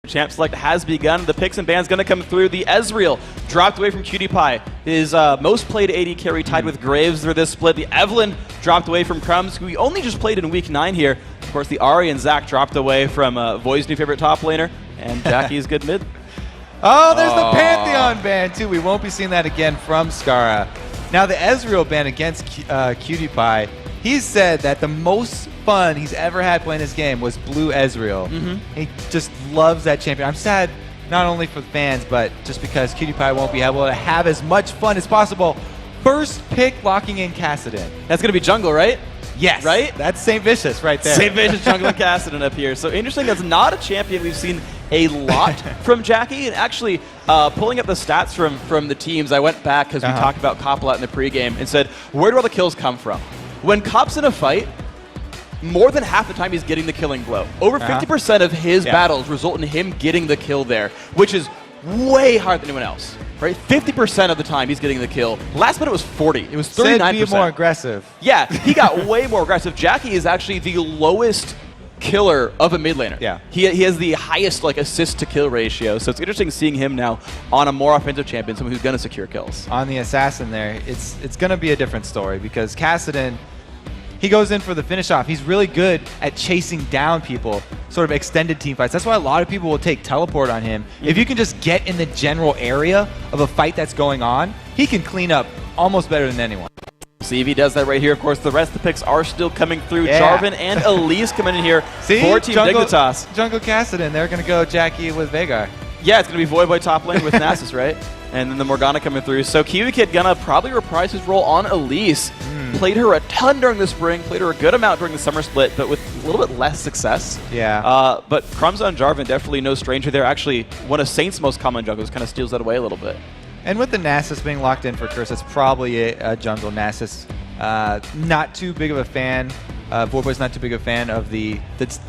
champ select has begun. The picks and bans going to come through. The Ezreal dropped away from Cutie Pie. His most played AD carry tied with Graves for this split. The Evelyn dropped away from Crumbs, who we only just played in week 9 here. Of course, the Ari and Zach dropped away from Voi's new favorite top laner, and Jackie's good mid. Oh, there's the Pantheon ban, too. We won't be seeing that again from Skara. Now, the Ezreal ban against Cutie Pie, he said that the most fun he's ever had playing this game was Blue Ezreal. He just loves that champion. I'm sad not only for the fans, but just because Cutie Pie won't be able to have as much fun as possible. First pick locking in Kassadin. That's going to be jungle, right? Yes. Right? That's St. Vicious right there. St. Vicious jungle and Kassadin up here. So interesting, that's not a champion we've seen a lot from Jackie. And actually, pulling up the stats from the teams, I went back because we talked about Kopp a lot in the pregame and said, where do all the kills come from? When Kopp's in a fight, more than half the time he's getting the killing blow. Over 50% of his battles result in him getting the kill there, which is way harder than anyone else. Right, 50% of the time he's getting the kill. Last minute was 40. It was 39%. Be more aggressive. Yeah, he got way more aggressive. Jackie is actually the lowest killer of a mid laner. Yeah. He has the highest assist to kill ratio. So it's interesting seeing him now on a more offensive champion, someone who's going to secure kills. On the assassin there, it's going to be a different story because Kassadin, he goes in for the finish off. He's really good at chasing down people, sort of extended team fights. That's why a lot of people will take teleport on him. If you can just get in the general area of a fight that's going on, he can clean up almost better than anyone. See if he does that right here. Of course, the rest of the picks are still coming through. Jarvan and Elise coming in here for Team Dignitas. Jungle Kassadin, they're going to go Jackie with Veigar. Yeah, it's going to be Void top lane with Nasus, right? And then the Morgana coming through. So Kiwi Kid gonna probably reprise his role on Elise. Played her a ton during the spring, played her a good amount during the summer split, but with a little bit less success. Yeah. But Crumbs on Jarvan, definitely no stranger there. Actually, one of Saint's most common junglers, kind of steals that away a little bit. And with the Nasus being locked in for Curse, it's probably a jungle Nasus. Not too big of a fan. Voidboy's not too big of a fan of the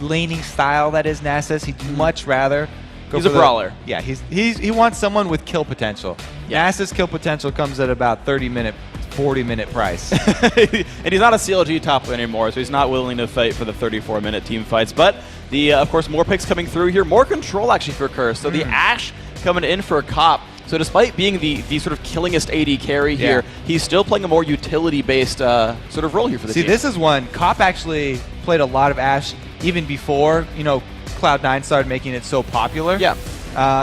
laning style that is Nasus. He'd much rather he's a brawler. Yeah, he wants someone with kill potential. Yeah. Nasus kill potential comes at about 30-minute, 40-minute price. And he's not a CLG top lane anymore, so he's not willing to fight for the 34-minute team fights. But the of course, more picks coming through here. More control actually for Curse. So the Ashe coming in for Kopp. So despite being the sort of killingest AD carry here, he's still playing a more utility-based sort of role here for the team. See, this is one Kopp actually played a lot of Ashe even before, Cloud9 started making it so popular. Yeah.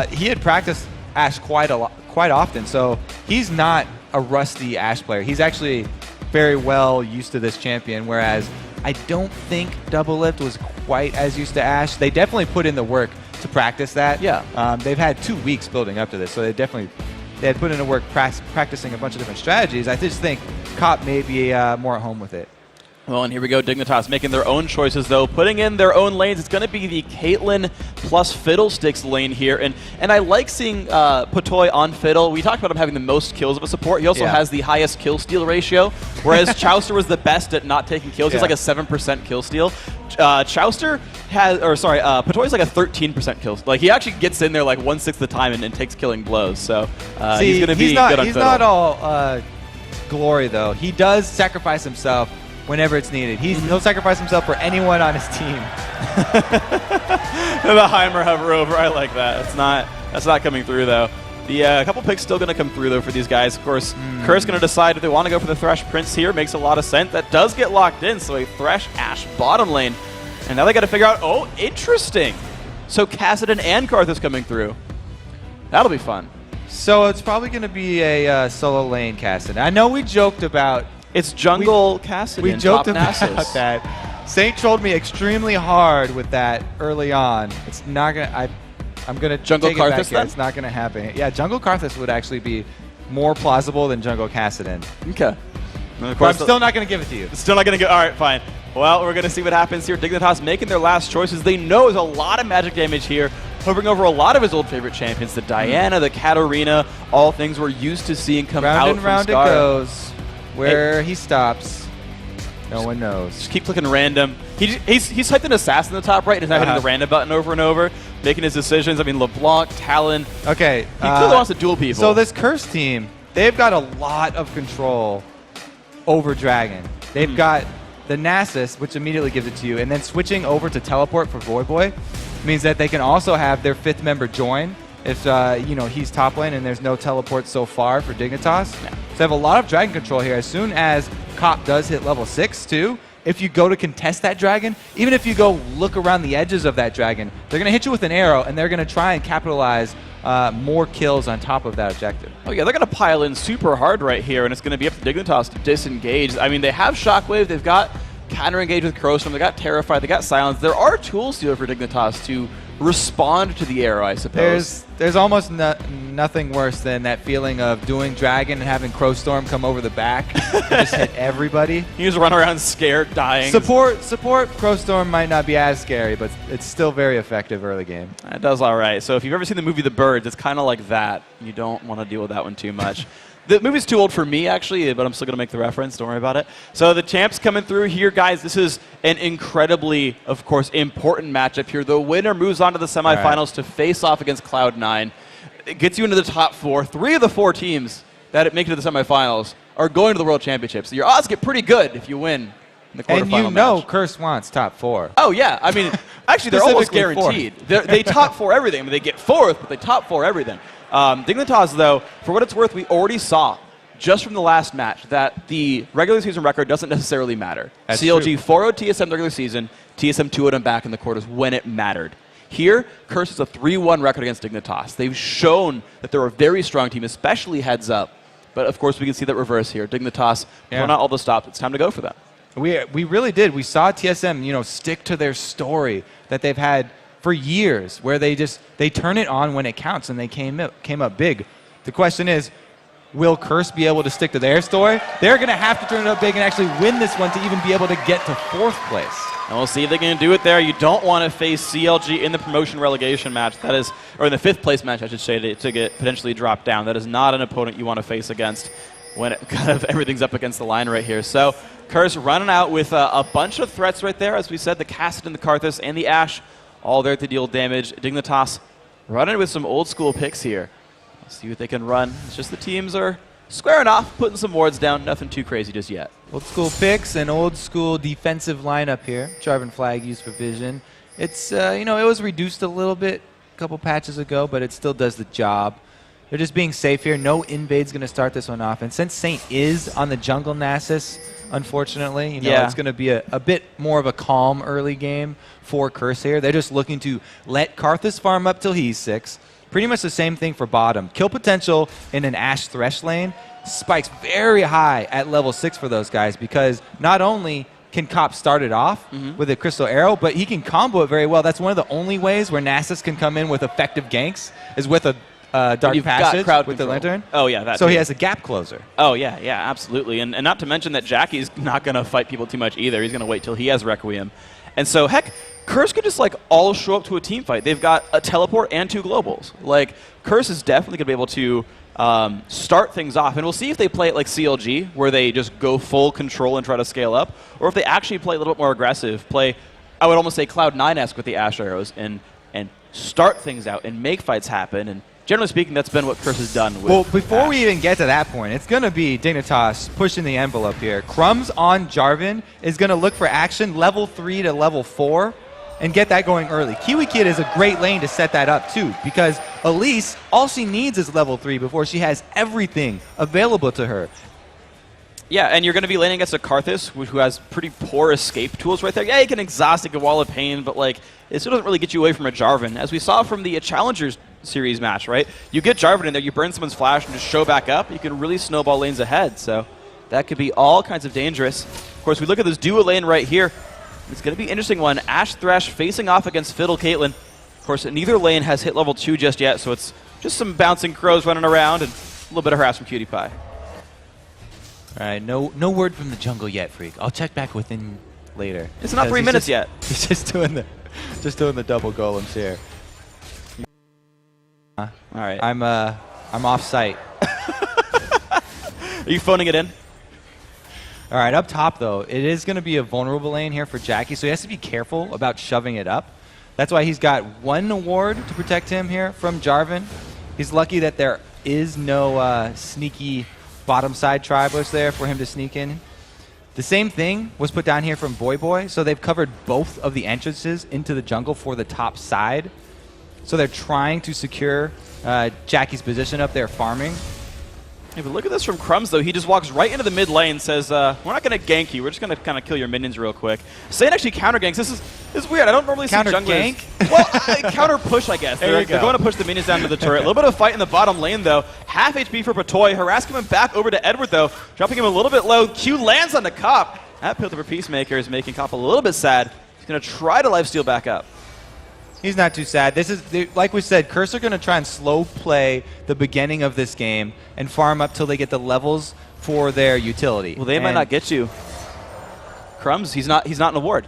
He had practiced Ashe quite often, so he's not a rusty Ashe player. He's actually very well used to this champion, whereas I don't think Double Lift was quite as used to Ashe. They definitely put in the work to practice that. Yeah. They've had 2 weeks building up to this, so they had put in the work practicing a bunch of different strategies. I just think Kopp may be more at home with it. Well, and here we go, Dignitas making their own choices, though, putting in their own lanes. It's going to be the Caitlyn plus Fiddlesticks lane here, and I like seeing Patoy on Fiddle. We talked about him having the most kills of a support. He also has the highest kill steal ratio, whereas Chauster was the best at not taking kills. He's like a 7% kill steal. Chauster has, Patoy's like a 13% kill. Like, he actually gets in there like 1/6 of the time and takes killing blows. So he's going to be good on Fiddle. He's not all glory, though. He does sacrifice himself whenever it's needed. He'll sacrifice himself for anyone on his team. The Heimer hover over, I like that. That's not coming through though. The couple picks still going to come through though for these guys. Of course, Curse going to decide if they want to go for the Thresh Prince here. Makes a lot of sense. That does get locked in. So a Thresh Ashe bottom lane, and now they got to figure out. Oh, interesting. So Kassadin and Karthus coming through. That'll be fun. So it's probably going to be a solo lane Kassadin. I know we joked about. It's jungle Kassadin. We joked about Nasus. that. Saint trolled me extremely hard with that early on. It's not gonna. I'm gonna jungle take it back Karthus. here. It's not gonna happen. Yeah, jungle Karthus would actually be more plausible than jungle Kassadin. Okay. But I'm still not gonna give it to you. Still not gonna go. All right, fine. Well, we're gonna see what happens here. Dignitas making their last choices. They know there's a lot of magic damage here, hovering over a lot of his old favorite champions, the Diana, the Katarina, all things we're used to seeing come out round and from round Skara. it goes. Where he stops, no one knows. Just keep clicking random. He's typed an assassin in the top right, and is now hitting the random button over and over, making his decisions. I mean, LeBlanc, Talon. Okay. He clearly wants to duel people. So this Curse team, they've got a lot of control over Dragon. They've got the Nasus, which immediately gives it to you, and then switching over to Teleport for Voidboy. means that they can also have their 5th member join if he's top lane and there's no teleport so far for Dignitas. Yeah. So they have a lot of dragon control here. As soon as Cop does hit level 6 too, if you go to contest that dragon, even if you go look around the edges of that dragon, they're going to hit you with an arrow, and they're going to try and capitalize more kills on top of that objective. Oh yeah, they're going to pile in super hard right here, and it's going to be up to Dignitas to disengage. I mean, they have Shockwave, they've got counter engage with Crowstorm, they got Terrify, they got Silence. There are tools to it for Dignitas to respond to the arrow, I suppose. There's almost nothing worse than that feeling of doing Dragon and having Crowstorm come over the back and just hit everybody. You just run around scared, dying. Support Crowstorm might not be as scary, but it's still very effective early game. It does all right. So if you've ever seen the movie The Birds, it's kind of like that. You don't want to deal with that one too much. The movie's too old for me, actually, but I'm still going to make the reference. Don't worry about it. So the champs coming through here, guys. This is an incredibly, of course, important matchup here. The winner moves on to the semifinals to face off against Cloud9. It gets you into the top 4. 3 of the 4 teams that make it to the semifinals are going to the World Championships. So your odds get pretty good if you win in the quarterfinal match. Curse wants top 4. Oh, yeah. I mean, actually, they're almost guaranteed. They top 4 everything. I mean, they get 4th, but they top 4 everything. Dignitas, though, for what it's worth, we already saw just from the last match that the regular season record doesn't necessarily matter. That's CLG 4-0 TSM regular season, TSM 2-0 and back in the quarters when it mattered. Here, Curse is a 3-1 record against Dignitas. They've shown that they're a very strong team, especially heads up. But, of course, we can see that reverse here. Dignitas pulling out all the stops. It's time to go for them. We really did. We saw TSM, stick to their story that they've had for years, where they turn it on when it counts, and they came up big. The question is, will Curse be able to stick to their story? They're going to have to turn it up big and actually win this one to even be able to get to 4th place. And we'll see if they can do it there. You don't want to face CLG in the promotion relegation match. That is, or in the 5th place match, I should say, to get potentially dropped down. That is not an opponent you want to face against when kind of everything's up against the line right here. So Curse running out with a bunch of threats right there. As we said, the Kassadin, the Karthus, and the Ashe all there to deal damage. Dignitas running with some old school picks here. Let's see what they can run. It's just the teams are squaring off, putting some wards down. Nothing too crazy just yet. Old school picks and old school defensive lineup here. Jarvan Flag used for vision. It's, it was reduced a little bit a couple patches ago, but it still does the job. They're just being safe here. No invade's going to start this one off. And since Saint is on the jungle Nasus, unfortunately, it's going to be a bit more of a calm early game for Curse here. They're just looking to let Karthus farm up till he's 6. Pretty much the same thing for bottom. Kill potential in an Ashe Thresh lane spikes very high at level 6 for those guys, because not only can Cop start it off with a Crystal Arrow, but he can combo it very well. That's one of the only ways where Nasus can come in with effective ganks is with a Dark Passage with the Lantern. Oh, yeah. So he has a gap closer. Oh, yeah, absolutely. And not to mention that Jackie's not going to fight people too much either. He's going to wait till he has Requiem. And so, heck, Curse could just, all show up to a team fight. They've got a teleport and 2 globals. Curse is definitely going to be able to start things off. And we'll see if they play it like CLG, where they just go full control and try to scale up, or if they actually play a little bit more aggressive, play, I would almost say, Cloud9-esque with the Ashe arrows, and start things out and make fights happen. And generally speaking, that's been what Curse has done with Well, before Ashe. we even get to that point, it's going to be Dignitas pushing the envelope here. Crumbs on Jarvan is going to look for action level 3 to level 4 and get that going early. Kiwi Kid is a great lane to set that up too, because Elise, all she needs is level 3 before she has everything available to her. Yeah, and you're going to be laning against a Karthus, who has pretty poor escape tools right there. Yeah, he can exhaust, he can wall of pain, but it still doesn't really get you away from a Jarvan. As we saw from the Challengers Series match, right? You get Jarvan in there, you burn someone's flash and just show back up, you can really snowball lanes ahead. So that could be all kinds of dangerous. Of course, we look at this duo lane right here. It's going to be an interesting one. Ashe Thresh facing off against Fiddle Caitlyn. Of course, neither lane has hit level 2 just yet, so it's just some bouncing crows running around and a little bit of harass from Cutie Pie. All right, no word from the jungle yet, Freak. I'll check back with him later. It's not 3 minutes yet. He's just doing the double golems here. All right. I'm off site. Are you phoning it in? All right, up top, though, it is going to be a vulnerable lane here for Jackie, so he has to be careful about shoving it up. That's why he's got 1 ward to protect him here from Jarvan. He's lucky that there is no sneaky bottom side tribals there for him to sneak in. The same thing was put down here from Boy, so they've covered both of the entrances into the jungle for the top side. So they're trying to secure Jackie's position up there farming. Yeah, but look at this from Crumbs, though. He just walks right into the mid lane, says, we're not going to gank you. We're just going to kind of kill your minions real quick. Saint actually counter ganks. This is weird. I don't normally see junglers. Gank? Well, counter push, I guess. They're go. going to push the minions down to the turret. A little bit of fight in the bottom lane, though. Half HP for Patoy. Harass coming back over to Edward, though. Dropping him a little bit low. Q lands on the Cop. That Piltover Peacemaker is making Cop a little bit sad. He's going to try to lifesteal back up. He's not too sad. This is, like we said, Curse are going to try and slow play the beginning of this game and farm up till they get the levels for their utility. Well, they might not get you. Crumbs, he's not an award.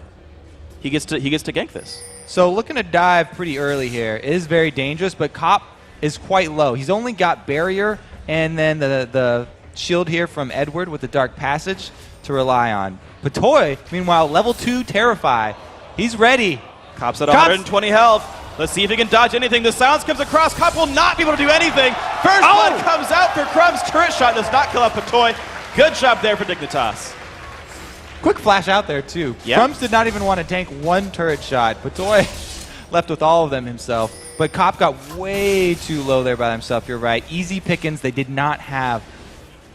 He gets to gank this. So looking to dive pretty early here is very dangerous, but Cop is quite low. He's only got barrier and then the shield here from Edward with the Dark Passage to rely on. Patoy, meanwhile, level 2 Terrify. He's ready. Cop's at 120 health. Let's see if he can dodge anything. The silence comes across. Cop will not be able to do anything. First blood comes out for Crumbs. Turret shot does not kill out Patoy. Good job there for Dignitas. Quick flash out there, too. Yep. Crumbs did not even want to tank one turret shot. Patoy left with all of them himself. But Cop got way too low there by himself. You're right. Easy pickings. They did not have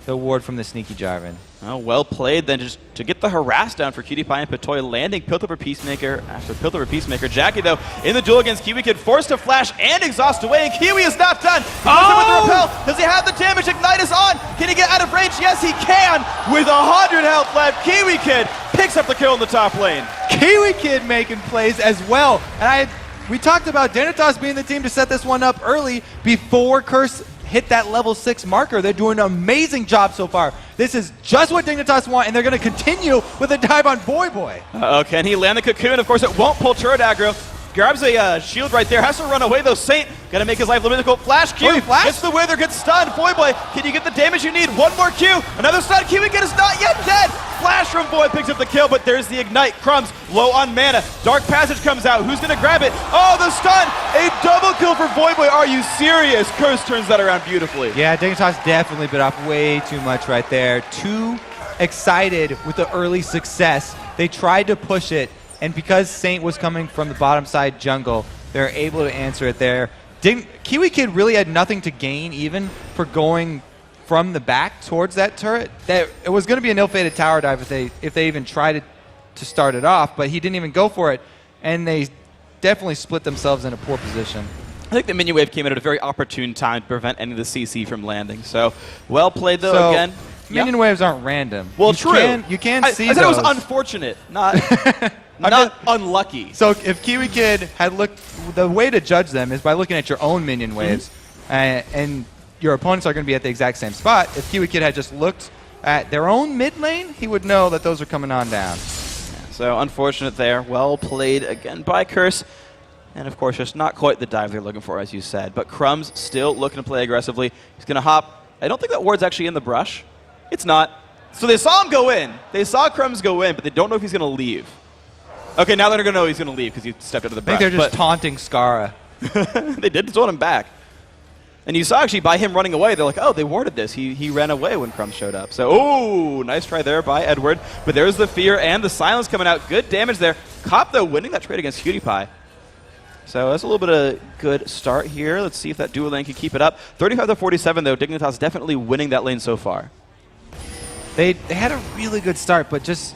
the ward from the Sneaky Jarvan. Oh, well played then just to get the harass down for Cutie Pie and Patoy, landing Piltover Peacemaker after Piltover Peacemaker. Jackie, though, in the duel against Kiwi Kid, forced to flash and exhaust away, and Kiwi is not done. He goes in with the repel. Does he have the damage? Dignitas on. Can he get out of range? Yes, he can. With 100 health left, Kiwi Kid picks up the kill in the top lane. Kiwi Kid making plays as well. And we talked about Dignitas being the team to set this one up early before Curse hit that level 6 marker. They're doing an amazing job so far. This is just what Dignitas want, and they're going to continue with a dive on Boy. Can he land the cocoon? Of course, it won't pull turret aggro. Grabs a shield right there. Has to run away, though. Saint got to make his life a little bit difficult. Flash Q. Gets the wither, gets stunned. Boy, can you get the damage you need? One more Q. Another stun. Kiwi Kid is not yet dead. Flash from Boy picks up the kill, but there's the ignite. Crumbs low on mana. Dark Passage comes out. Who's going to grab it? Oh, the stun. A double kill for Boy. Are you serious? Curse turns that around beautifully. Yeah, Dignitas definitely bit off way too much right there. Too excited with the early success. They tried to push it, and because Saint was coming from the bottom side jungle, they're able to answer it there. Kiwi Kid really had nothing to gain even for going from the back towards that turret. It was going to be an ill-fated tower dive if they even tried to start it off, but he didn't even go for it, and they definitely split themselves in a poor position. I think the minion wave came in at a very opportune time to prevent any of the CC from landing. So, well played, though, again. Minion waves aren't random. Well, true. You can see I said those. it was unfortunate, not unlucky. So if Kiwi Kid had looked, the way to judge them is by looking at your own minion waves, and your opponents are going to be at the exact same spot. If Kiwi Kid had just looked at their own mid lane, he would know that those are coming on down. So unfortunate there. Well played again by Curse. And of course, just not quite the dive they're looking for, as you said. But Crumbs still looking to play aggressively. He's going to hop. I don't think that ward's actually in the brush. It's not. So they saw him go in. They saw Crumbs go in, but they don't know if he's going to leave. Okay, now they're going to know he's going to leave because he stepped out of the brush. I think they're just taunting Skara. They did taunt him back. And you saw actually by him running away, they're like, oh, they warded this. He ran away when Crumbs showed up. So, oh, nice try there by Edward. But there's the fear and the silence coming out. Good damage there. Cop, though, winning that trade against Cutie Pie. So that's a little bit of a good start here. Let's see if that dual lane can keep it up. 35-47, though. Dignitas definitely winning that lane so far. They had a really good start, but just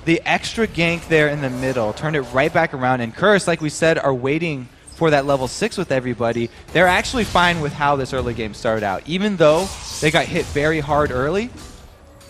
the extra gank there in the middle turned it right back around. And Curse, like we said, are waiting for that level 6 with everybody. They're actually fine with how this early game started out. Even though they got hit very hard early,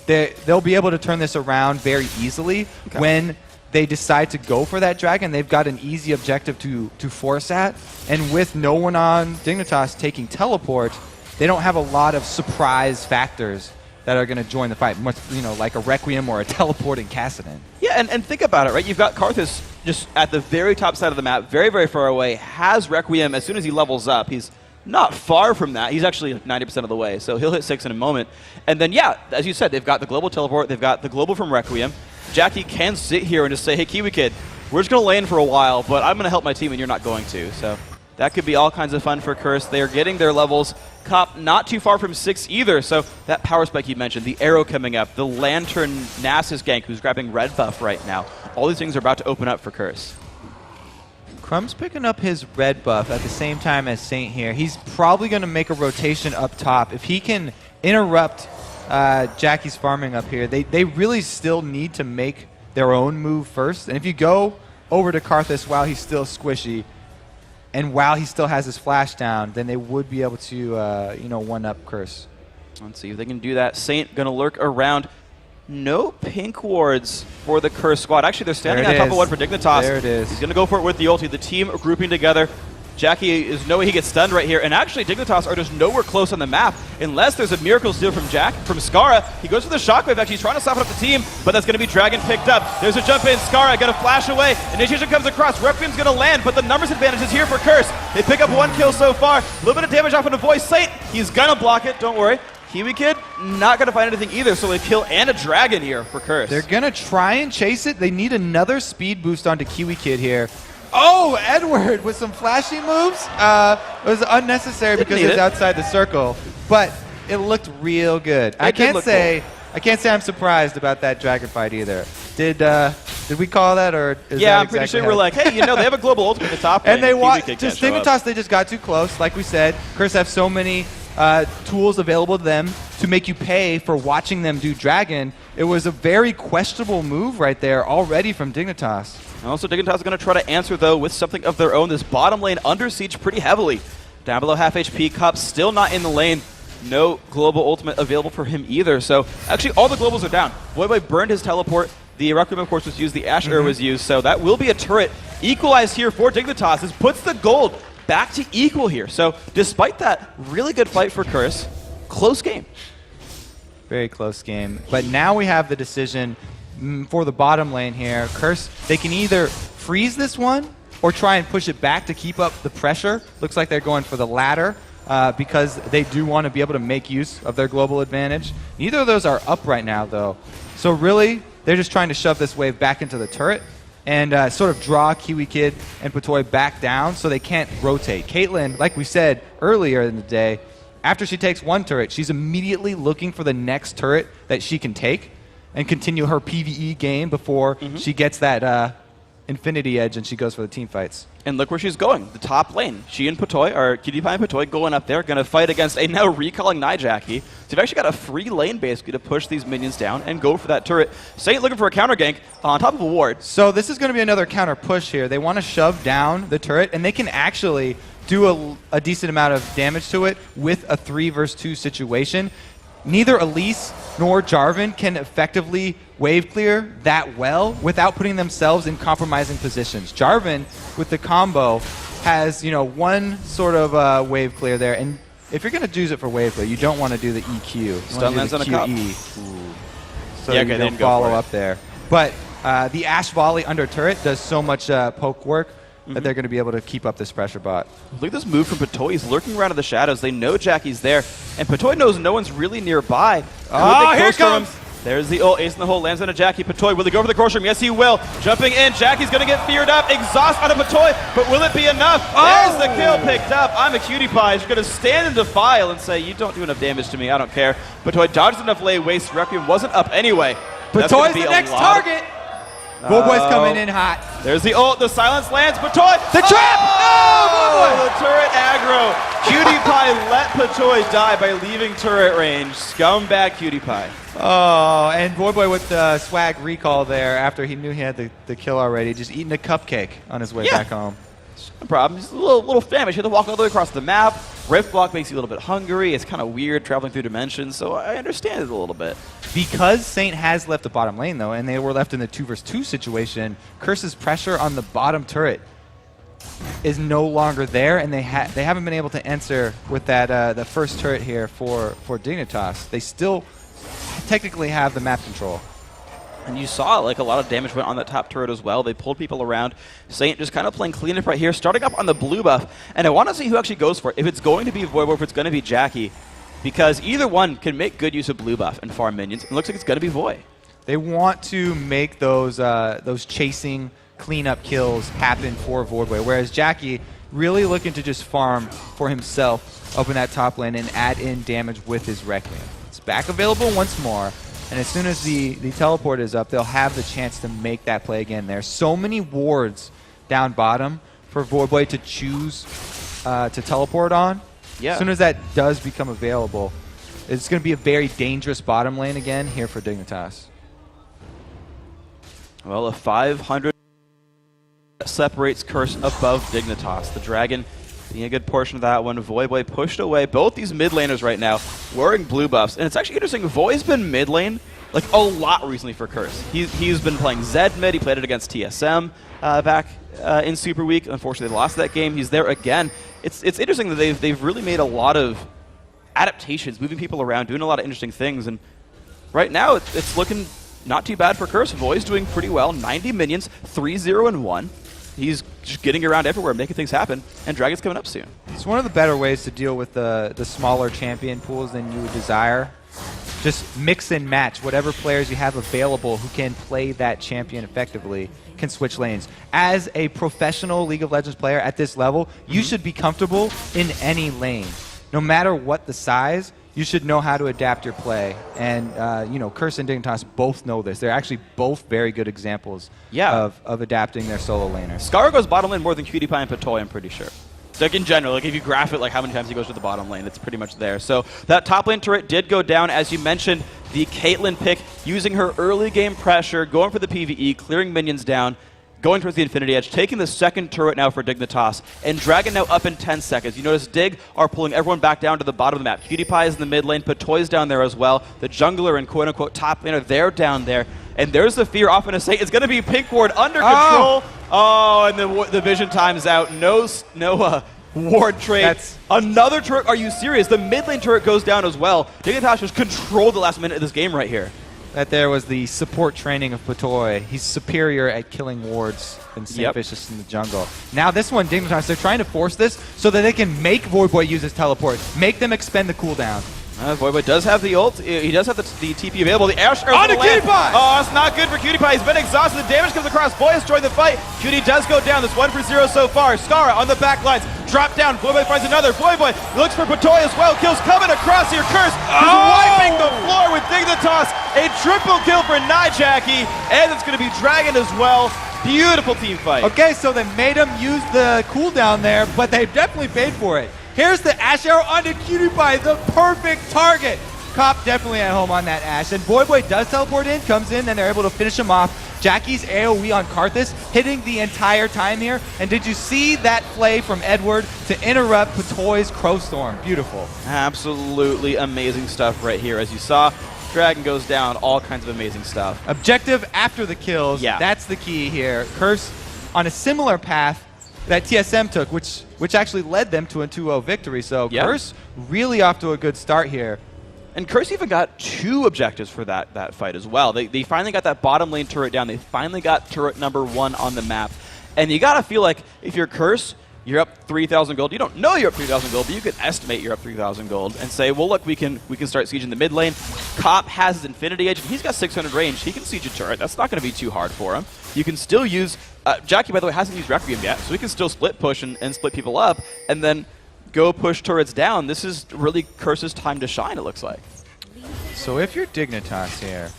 they'll be able to turn this around very easily when they decide to go for that dragon. They've got an easy objective to force at. And with no one on Dignitas taking teleport, they don't have a lot of surprise factors that are going to join the fight, much, like a Requiem or a teleporting Kassadin. Yeah, and think about it, right? You've got Karthus just at the very top side of the map, very, very far away, has Requiem as soon as he levels up. He's not far from that. He's actually like 90% of the way, so he'll hit 6 in a moment. And then, yeah, as you said, they've got the global teleport, they've got the global from Requiem. Jackie can sit here and just say, hey, Kiwi Kid, we're just going to lane for a while, but I'm going to help my team and you're not going to. So That could be all kinds of fun for Curse. They are getting their levels. Cop not too far from 6 either, so that power spike you mentioned, the arrow coming up, the Lantern Nasus gank who's grabbing red buff right now. All these things are about to open up for Curse. Crumb's picking up his red buff at the same time as Saint here. He's probably going to make a rotation up top. If he can interrupt Jackie's farming up here, they really still need to make their own move first. And if you go over to Karthus while he's still squishy, and while he still has his flash down, then they would be able to, you know, one-up Curse. Let's see if they can do that. Saint going to lurk around. No pink wards for the Curse squad. Actually, they're standing on top of one for Dignitas. There it is. He's going to go for it with the ulti. The team grouping together. Jackie is no way he gets stunned right here. And actually, Dignitas are just nowhere close on the map unless there's a miracle steal from Skara. He goes for the shockwave. Actually, he's trying to soften up the team, but that's going to be Dragon picked up. There's a jump in. Skara going to flash away. Initiation comes across. Requiem's going to land, but the numbers advantage is here for Curse. They pick up 1 kill so far. A little bit of damage off into Voice. Saint, he's going to block it. Don't worry. Kiwi Kid, not going to find anything either, so a kill and a dragon here for Curse. They're going to try and chase it. They need another speed boost onto Kiwi Kid here. Oh, Edward with some flashy moves. It was unnecessary because it was outside the circle, but it looked real good. I can't say I'm surprised about that dragon fight either. Did we call that, or is yeah, that I'm pretty exactly sure we're like, hey, you know, they have a global ultimate at the top lane. and they want just Dignitas. They just got too close. Like we said, Curse have so many tools available to them to make you pay for watching them do dragon. It was a very questionable move right there already from Dignitas. And also, Dignitas is going to try to answer, though, with something of their own. This bottom lane under siege pretty heavily. Down below half HP, Cup still not in the lane. No global ultimate available for him either. So, actually, all the globals are down. Voidboy burned his teleport. The Requiem, of course, was used. The Ash Arrow was used. So that will be a turret equalized here for Dignitas. This puts the gold back to equal here. So, despite that, really good fight for Curse. Close game. Very close game. But now we have the decision for the bottom lane here. Curse, they can either freeze this one or try and push it back to keep up the pressure. Looks like they're going for the latter because they do want to be able to make use of their global advantage. Neither of those are up right now, though. So really, they're just trying to shove this wave back into the turret and sort of draw Kiwi Kid and Patoy back down so they can't rotate. Caitlyn, like we said earlier in the day, after she takes one turret, she's immediately looking for the next turret that she can take and continue her PvE game before she gets that Infinity Edge and she goes for the team fights. And look where she's going, the top lane. She and Patoy, or PewDiePie and Patoy, going up there, going to fight against a now recalling Nijaki. So you've actually got a free lane, basically, to push these minions down and go for that turret. Saint looking for a counter gank on top of a ward. So this is going to be another counter push here. They want to shove down the turret, and they can actually do a decent amount of damage to it with a 3 versus 2 situation. Neither Elise nor Jarvan can effectively wave clear that well without putting themselves in compromising positions. Jarvan, with the combo, has, you know, one sort of wave clear there, and if you're going to use it for wave clear, you don't want to do the EQ. Stun lands on a cup. So you don't follow up there. But the Ash Volley under turret does so much poke work that they're going to be able to keep up this pressure bot. Look at this move from Patoy. He's lurking around in the shadows. They know Jackie's there, and Patoy knows no one's really nearby. Oh, here it comes! There's the ult. Ace in the hole lands on a Jackie. Patoy, will he go for the grocery room? Yes, he will. Jumping in. Jackie's going to get feared up. Exhaust on a Patoy, but will it be enough? There's the kill picked up. I'm a cutie pie. He's going to stand and defile and say, you don't do enough damage to me. I don't care. Patoy dodged enough lay waste. Requiem wasn't up anyway. Patoy's the next target. Voidboy's coming in hot. There's the ult. The silence lands. Patoy. The trap! Oh, the turret aggro. Cutie Pie let Patoy die by leaving turret range. Scumbag Cutie Pie. Oh, and Voidboy with the swag recall there after he knew he had the kill already, just eating a cupcake on his way back home. No problem. He's a little famished. He had to walk all the way across the map. Rift block makes you a little bit hungry. It's kind of weird traveling through dimensions, so I understand it a little bit. Because Saint has left the bottom lane, though, and they were left in the 2 versus 2 situation, Curse's pressure on the bottom turret is no longer there, and they haven't been able to answer with that the first turret here for Dignitas. They still technically have the map control. And you saw like a lot of damage went on that top turret as well. They pulled people around. Saint just kind of playing cleanup right here, starting up on the blue buff. And I want to see who actually goes for it. If it's going to be Void or if it's going to be Jackie. Because either one can make good use of blue buff and farm minions. It looks like it's going to be Void. They want to make those chasing cleanup kills happen for Voidboy. Whereas Jackie, really looking to just farm for himself up in that top lane and add in damage with his Requiem. It's back available once more, and as soon as the teleport is up, they'll have the chance to make that play again. There's so many wards down bottom for Voidboy to choose to teleport on. Yeah. As soon as that does become available, it's going to be a very dangerous bottom lane again here for Dignitas. Well, a 500 separates Curse above Dignitas. The Dragon being a good portion of that one. Voidboy pushed away both these mid laners right now wearing blue buffs. And it's actually interesting, Void's been mid lane like a lot recently for Curse. He's been playing Zed mid. He played it against TSM back in Super Week. Unfortunately, they lost that game. He's there again. It's interesting that they've really made a lot of adaptations, moving people around, doing a lot of interesting things. And right now, it's looking not too bad for Curse. Void's doing pretty well. 90 minions, 3-0-1. He's just getting around everywhere, making things happen. And Dragon's coming up soon. It's one of the better ways to deal with the smaller champion pools than you would desire. Just mix and match whatever players you have available who can play that champion effectively can switch lanes. As a professional League of Legends player at this level, you should be comfortable in any lane. No matter what the size, you should know how to adapt your play. And, you know, Curse and Dignitas both know this. They're actually both very good examples of adapting their solo laners. Scar goes bottom lane more than Cutie Pie and Patoy, I'm pretty sure. Like in general, like if you graph it, like how many times he goes to the bottom lane, it's pretty much there. So that top lane turret did go down, as you mentioned. The Caitlyn pick, using her early game pressure, going for the PvE, clearing minions down, going towards the Infinity Edge, taking the second turret now for Dignitas, and Dragon now up in 10 seconds. You notice Dig are pulling everyone back down to the bottom of the map. Cutie Pie is in the mid lane, Patoy's down there as well. The jungler and quote-unquote top laner, they're down there. And there's the fear often to say it's going to be Pink Ward under control. Oh, and the vision time's out. No ward trade. Another turret. Are you serious? The mid lane turret goes down as well. Dignitas just controlled the last minute of this game right here. That there was the support training of Patoy. He's superior at killing wards than St. Vicious in the jungle. Now this one, Dignitas, they're trying to force this so that they can make Voidboy use his teleport. Make them expend the cooldown. Voidboy does have the ult. He does have the TP available. The Ash on to Cutie Pie! Oh, it's not good for Cutie Pie. He's been exhausted. The damage comes across. Void has joined the fight. Cutie does go down. That's 1-0 so far. Skara on the back lines. Drop down. Voidboy finds another. Voidboy looks for Patoy as well. Kills coming across here. Curse is wiping the floor with Dignitas. A triple kill for Jackie. And it's going to be Dragon as well. Beautiful team fight. Okay, so they made him use the cooldown there, but they definitely paid for it. Here's the Ash Arrow onto Cutie Pie, the perfect target. Cop definitely at home on that Ash. And Voidboy does teleport in, comes in, and they're able to finish him off. Jackie's AoE on Karthus hitting the entire time here. And did you see that play from Edward to interrupt Patoy's Crowstorm? Beautiful. Absolutely amazing stuff right here. As you saw, Dragon goes down, all kinds of amazing stuff. Objective after the kills, that's the key here. Curse on a similar path that TSM took, which actually led them to a 2-0 victory. So Curse really off to a good start here. And Curse even got 2 objectives for that fight as well. They finally got that bottom lane turret down. They finally got turret number 1 on the map. And you got to feel like if you're Curse, you're up 3,000 gold. You don't know you're up 3,000 gold, but you can estimate you're up 3,000 gold and say, well, look, we can start sieging the mid lane. Cop has his Infinity Edge, and he's got 600 range. He can siege a turret. That's not going to be too hard for him. You can still use... Jackie, by the way, hasn't used Requiem yet, so he can still split push and split people up, and then go push turrets down. This is really Curse's time to shine, it looks like. So if you're Dignitas here,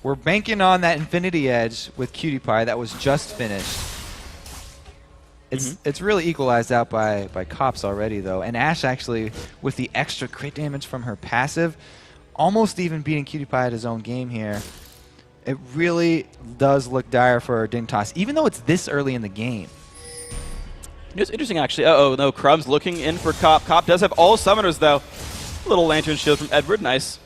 we're banking on that Infinity Edge with Cutie Pie that was just finished. It's really equalized out by Cops already, though. And Ash actually, with the extra crit damage from her passive, almost even beating Cutie Pie at his own game here. It really does look dire for Dignitas, even though it's this early in the game. It's interesting, actually. Uh-oh, no, Crumb's looking in for Cop. Cop does have all summoners, though. Little Lantern Shield from Edward, nice.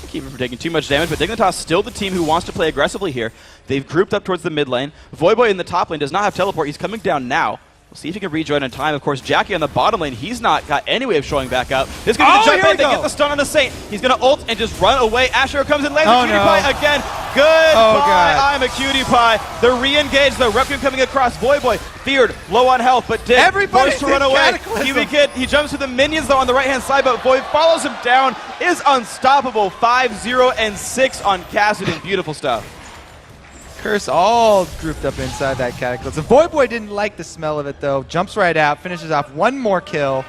Keep him from taking too much damage, but Dignitas still the team who wants to play aggressively here. They've grouped up towards the mid lane. Voidboy in the top lane does not have teleport. He's coming down now. We'll see if he can rejoin in time. Of course, Jackie on the bottom lane, he's not got any way of showing back up. This is going to be the jump in. They get the stun on the Saint. He's going to ult and just run away. Asher comes in, lands a Cutie Pie again. Goodbye, I'm a Cutie Pie. They're re-engaged, though. Requiem coming across. Voidboy feared, low on health, but Dig forced to run away. Kiwi Kid, he jumps to the minions, though, on the right-hand side, but Void follows him down, is unstoppable. 5-0 and 6 on Cassidy. Beautiful stuff. Curse all grouped up inside that Cataclysm. Voyboy didn't like the smell of it, though. Jumps right out, finishes off one more kill.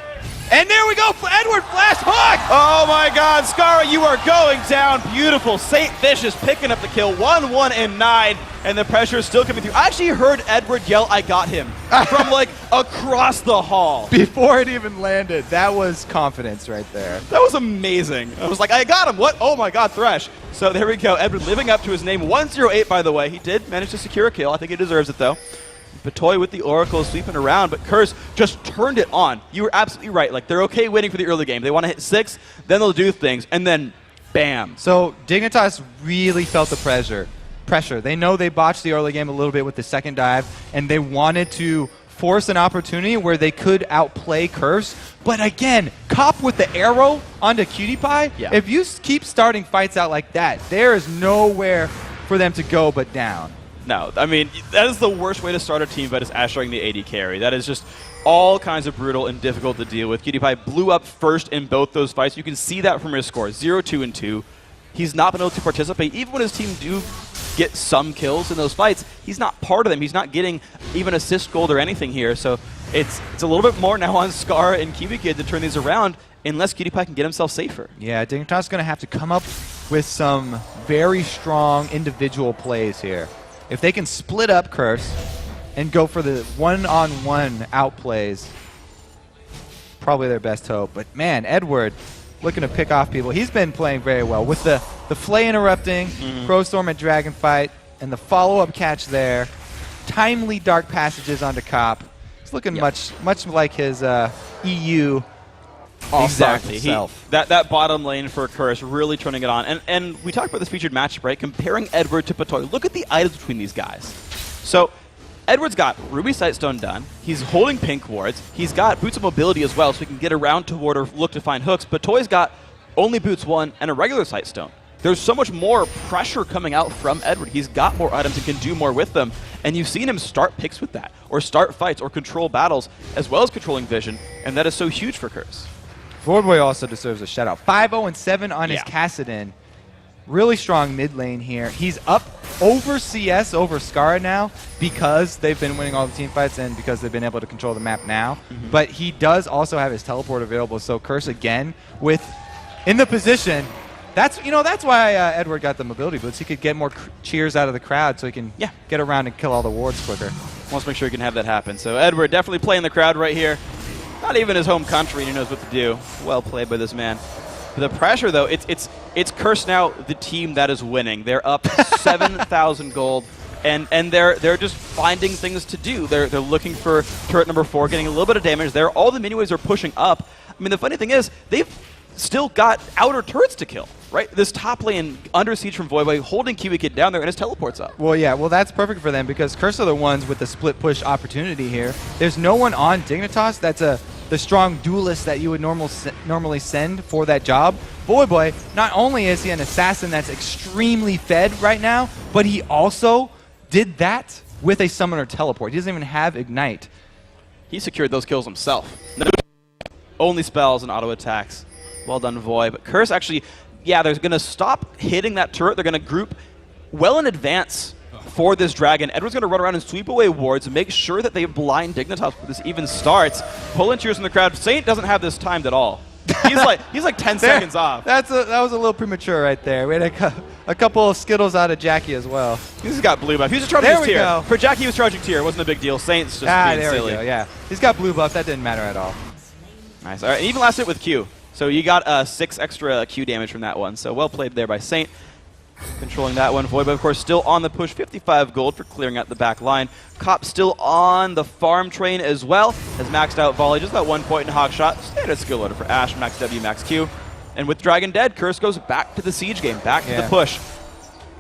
And there we go, Edward Flash Hook! Oh my god, Skara, you are going down. Beautiful. Saint Vicious picking up the kill. 1-1 and 9, and the pressure is still coming through. I actually heard Edward yell, "I got him," from like across the hall. Before it even landed. That was confidence right there. That was amazing. I was like, I got him. What? Oh my god, Thresh. So there we go. Edward living up to his name. 108, by the way. He did manage to secure a kill. I think he deserves it, though. Batoy with the Oracle sweeping around, but Curse just turned it on. You were absolutely right. Like, they're okay waiting for the early game. They want to hit 6, then they'll do things, and then bam. So Dignitas really felt the pressure. They know they botched the early game a little bit with the second dive, and they wanted to force an opportunity where they could outplay Curse. But again, Cop with the arrow onto Cutie Pie. Yeah. If you keep starting fights out like that, there is nowhere for them to go but down. No, I mean, that is the worst way to start a team fight, is Astroing the AD carry. That is just all kinds of brutal and difficult to deal with. Cutie Pie blew up first in both those fights. You can see that from his score, 0-2 and 2. He's not been able to participate. Even when his team do get some kills in those fights, he's not part of them. He's not getting even assist gold or anything here. So it's a little bit more now on Scar and Kiwi Kid to turn these around, unless Cutie Pie can get himself safer. Yeah, Dignitas is going to have to come up with some very strong individual plays here. If they can split up Curse and go for the one-on-one outplays, probably their best hope. But man, Edward looking to pick off people. He's been playing very well with the Flay interrupting, Crowstorm at Dragonfight, and the follow-up catch there. Timely dark passages onto Cop. He's looking much like his EU Exactly. himself. That bottom lane for Curse, really turning it on. And we talked about this featured matchup, right? Comparing Edward to Patoy. Look at the items between these guys. So Edward's got Ruby Sightstone done. He's holding pink wards. He's got Boots of Mobility as well, so he can get around toward or look to find hooks. Patoy's got only Boots 1 and a regular Sightstone. There's so much more pressure coming out from Edward. He's got more items and can do more with them. And you've seen him start picks with that, or start fights, or control battles, as well as controlling vision. And that is so huge for Curse. Voidboy also deserves a shout out. 5-0 and 7 on his Kassadin. Really strong mid lane here. He's up over CS over Skara now because they've been winning all the team fights and because they've been able to control the map now. But he does also have his teleport available. So Curse again in the position. That's why Edward got the mobility boots. He could get more cheers out of the crowd so he can get around and kill all the wards quicker. Wants to make sure he can have that happen. So Edward definitely playing the crowd right here. Not even his home country, and he knows what to do. Well played by this man. The pressure, though, it's Curse now, the team that is winning. They're up 7,000 gold, and they're just finding things to do. They're looking for turret number 4, getting a little bit of damage there. All the mini waves are pushing up. I mean, the funny thing is, they've still got outer turrets to kill, right? This top lane under siege from Voivode, holding Kiwi Kid down there, and his teleport's up. Well, yeah, that's perfect for them because Curse are the ones with the split push opportunity here. There's no one on Dignitas that's the strong duelist that you would normally send for that job. Voivode, not only is he an assassin that's extremely fed right now, but he also did that with a summoner teleport. He doesn't even have Ignite. He secured those kills himself. No, only spells and auto attacks. Well done, Void. But Curse actually, they're going to stop hitting that turret. They're going to group well in advance for this dragon. Edward's going to run around and sweep away wards and make sure that they blind Dignitas before this even starts. Pulling cheers from the crowd. Saint doesn't have this timed at all. He's like 10 seconds off. That was a little premature right there. We had a couple of Skittles out of Jackie as well. He's got blue buff. He was just charging his tier. For Jackie, he was charging tier. It wasn't a big deal. Saint's just being there silly. We go, yeah. He's got blue buff. That didn't matter at all. Nice. All right, and even last hit with Q. So you got 6 extra Q damage from that one. So well played there by Saint. Controlling that one. Void, of course, still on the push. 55 gold for clearing out the back line. Cop still on the farm train as well. Has maxed out volley. Just that 1 point in hog shot. Standard skill loader for Ash. Max W, max Q. And with Dragon dead, Curse goes back to the siege game. Back to the push.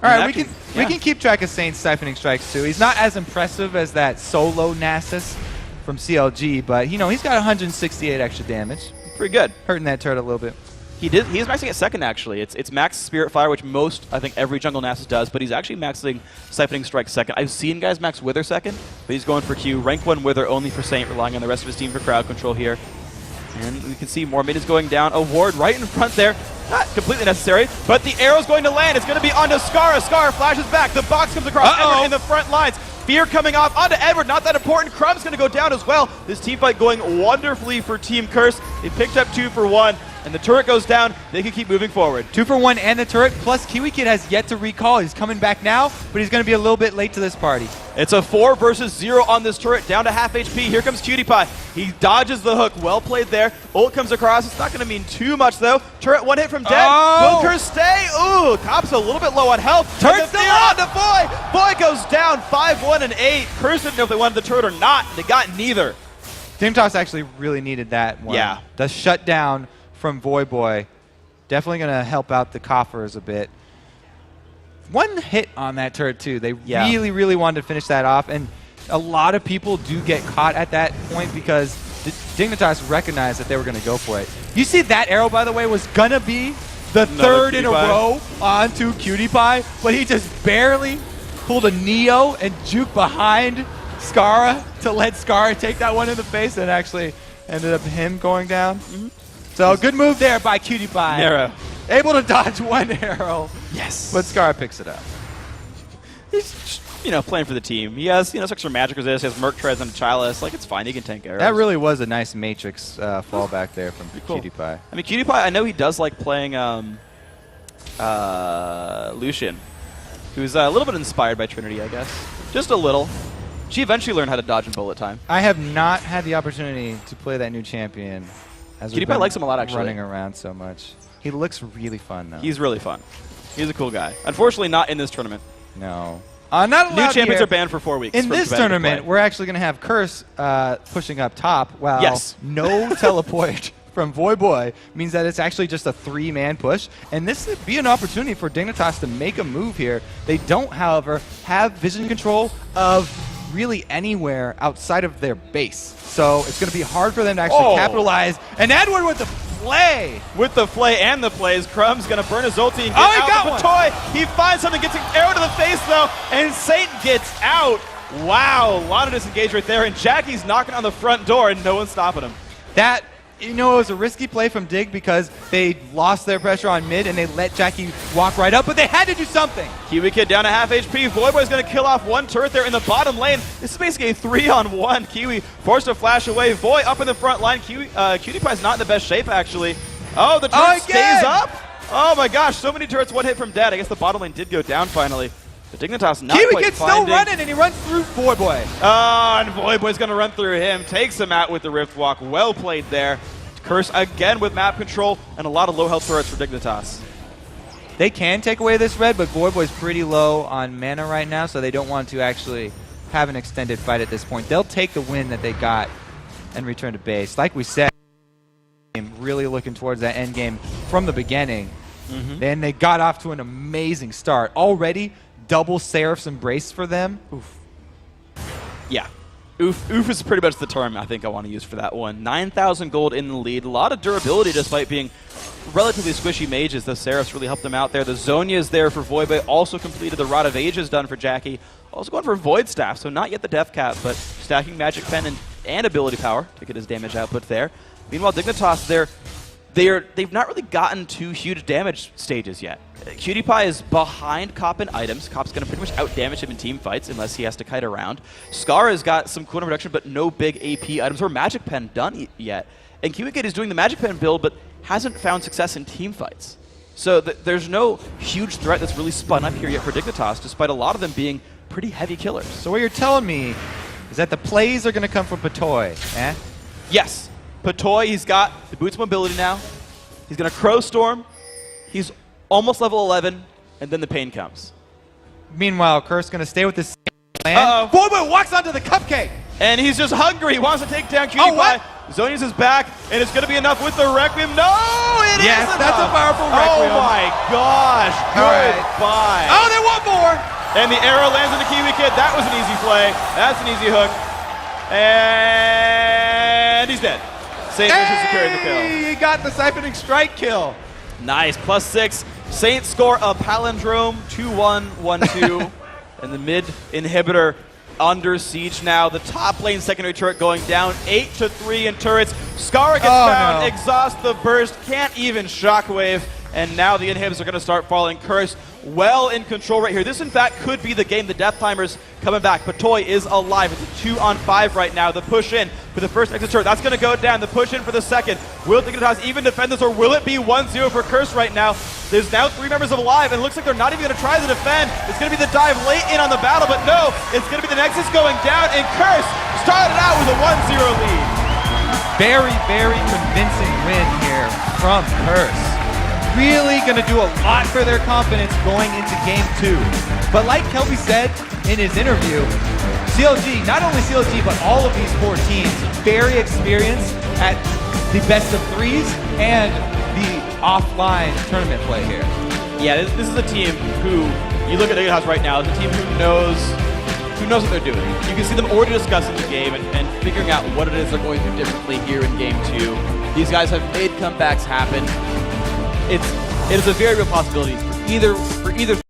All right, we can keep track of Saint's siphoning strikes too. He's not as impressive as that solo Nasus from CLG, but he's got 168 extra damage. Pretty good. Hurting that turret a little bit. He's maxing it second, actually. It's max Spirit Fire, which I think every jungle Nasus does, but he's actually maxing Siphoning Strike second. I've seen guys max Wither second, but he's going for Q. Rank 1 Wither only for Saint, relying on the rest of his team for crowd control here. And we can see more minions going down. A ward right in front there. Not completely necessary, but the arrow's going to land. It's going to be onto Skara. Skara flashes back. The box comes across Edward in the front lines. Fear coming off onto Edward. Not that important. Crumb's going to go down as well. This team fight going wonderfully for Team Curse. They picked up 2 for 1, and the turret goes down. They can keep moving forward. 2 for 1 and the turret, plus Kiwi Kid has yet to recall. He's coming back now, but he's going to be a little bit late to this party. It's a 4 versus 0 on this turret, down to half HP. Here comes Cutie Pie. He dodges the hook. Well played there. Ult comes across. It's not going to mean too much, though. Turret 1 hit from Dead. Oh! Will Curse stay? Ooh, Cop's a little bit low on health. Turret's still up! On to Boy. Boy goes down 5-1 and 8. Curse didn't know if they wanted the turret or not. They got neither. Dignitas actually really needed that one. Yeah. The shutdown from Boy definitely going to help out the coffers a bit. 1 hit on that turret too. They really wanted to finish that off, and a lot of people do get caught at that point because Dignitas recognized that they were going to go for it. You see that arrow, by the way, was going to be the third in a row onto Cutie Pie, but he just barely pulled a Neo and juked behind Skara to let Skara take that one in the face, and actually ended up him going down. So good move there by Cutie Pie. Narrow. Able to dodge 1 arrow. Yes. But Skara picks it up. He's just, playing for the team. He has, extra magic resist. He has Merc Treads and a Chalice. Like, it's fine. He can tank arrows. That really was a nice Matrix fallback there from Cutie Pie. I mean, Cutie Pie, I know he does like playing Lucian, who's a little bit inspired by Trinity, I guess. Just a little. She eventually learned how to dodge in bullet time. I have not had the opportunity to play that new champion. Cutie Pie likes him a lot, actually. Running around so much. He looks really fun, though. He's really fun. He's a cool guy. Unfortunately, not in this tournament. No. Not allowed New champions here. are banned for 4 weeks. In this tournament, we're actually going to have Curse pushing up top, while no teleport from Boy means that it's actually just a 3-man push. And this would be an opportunity for Dignitas to make a move here. They don't, however, have vision control of really anywhere outside of their base. So it's going to be hard for them to actually capitalize. And Edward with the flay. With the flay and the plays, Crumb's going to burn his ulti and get he out got of one. the toy. He finds something, gets an arrow to the face, though, and Satan gets out. Wow, a lot of disengage right there, and Jackie's knocking on the front door, and no one's stopping him. That, it was a risky play from Dig because they lost their pressure on mid and they let Jackie walk right up, but they had to do something. Kiwi Kid down to half HP. Voyboy's going to kill off 1 turret there in the bottom lane. This is basically a 3-on-1. Kiwi forced to flash away. Voy up in the front line. Cutie Pie's not in the best shape, actually. Oh, the turret stays up. Oh my gosh, so many turrets, 1 hit from Dead. I guess the bottom lane did go down finally. But Dignitas not Kiwi quite Kid's finding. still running, and he runs through Voyboy. Oh, and Voyboy's going to run through him. Takes him out with the Rift Walk. Well played there. Curse again with map control and a lot of low health turrets for Dignitas. They can take away this red, but Voyboy's pretty low on mana right now, so they don't want to actually have an extended fight at this point. They'll take the win that they got and return to base. Like we said, really looking towards that end game from the beginning. Then they got off to an amazing start. Already, double Seraph's Embrace for them. Oof. Yeah. Oof is pretty much the term I think I want to use for that one. 9,000 gold in the lead. A lot of durability despite being relatively squishy mages. The Seraphs really helped them out there. The Zonia is there for Voyboy. Also completed. The Rod of Ages done for Jackie. Also going for Void Staff, so not yet the Death Cap, but stacking Magic Pen and Ability Power to get his damage output there. Meanwhile, Dignitas, they've not really gotten to huge damage stages yet. Cutie Pie is behind Cop in items. Cop's going to pretty much out-damage him in team fights unless he has to kite around. Skara's got some cooldown reduction, but no big AP items or Magic Pen done yet. And Kiwi Kid is doing the Magic Pen build, but hasn't found success in team fights. So there's no huge threat that's really spun up here yet for Dignitas, despite a lot of them being pretty heavy killers. So what you're telling me is that the plays are going to come from Patoy, eh? Yes. Patoy, he's got the Boots mobility now. He's going to Crow Storm. He's almost level 11, and then the pain comes. Meanwhile, Curse going to stay with this land. Voyboy walks onto the cupcake. And he's just hungry. He wants to take down Cutie Pie. Zonia's is back, and it's going to be enough with the Requiem. No, it is enough. That's a powerful Requiem. Oh my gosh. Goodbye. Oh, they want more. And the arrow lands on the Kiwi Kid. That was an easy play. That's an easy hook. And he's dead. Saint is securing the kill. He got the Siphoning Strike kill. Nice. +6. Saints score a palindrome. 2-1, 1-2. And the mid inhibitor under siege now. The top lane secondary turret going down 8-3 in turrets. Skara gets found. No. Exhaust the burst. Can't even shockwave. and now the inhibs are going to start falling. Curse well in control right here. This, in fact, could be the game. The Death Timers coming back. Patoy is alive. It's a 2-on-5 right now. The push in for the first exit turret. That's going to go down. The push in for the second. Will Dignitas even defend this, or will it be 1-0 for Curse right now? There's now 3 members of Alive, and it looks like they're not even going to try to defend. It's going to be the dive late in on the battle, but no, it's going to be the Nexus going down, and Curse started out with a 1-0 lead. Very, very convincing win here from Curse. Really going to do a lot for their confidence going into Game 2. But like Kelby said in his interview, CLG, not only CLG, but all of these 4 teams, very experienced at the best of 3s and the offline tournament play here. Yeah, this is a team who, you look at Dignitas right now, it's a team who knows what they're doing. You can see them already discussing the game and figuring out what it is they're going to do differently here in Game 2. These guys have made comebacks happen. It is a very real possibility for either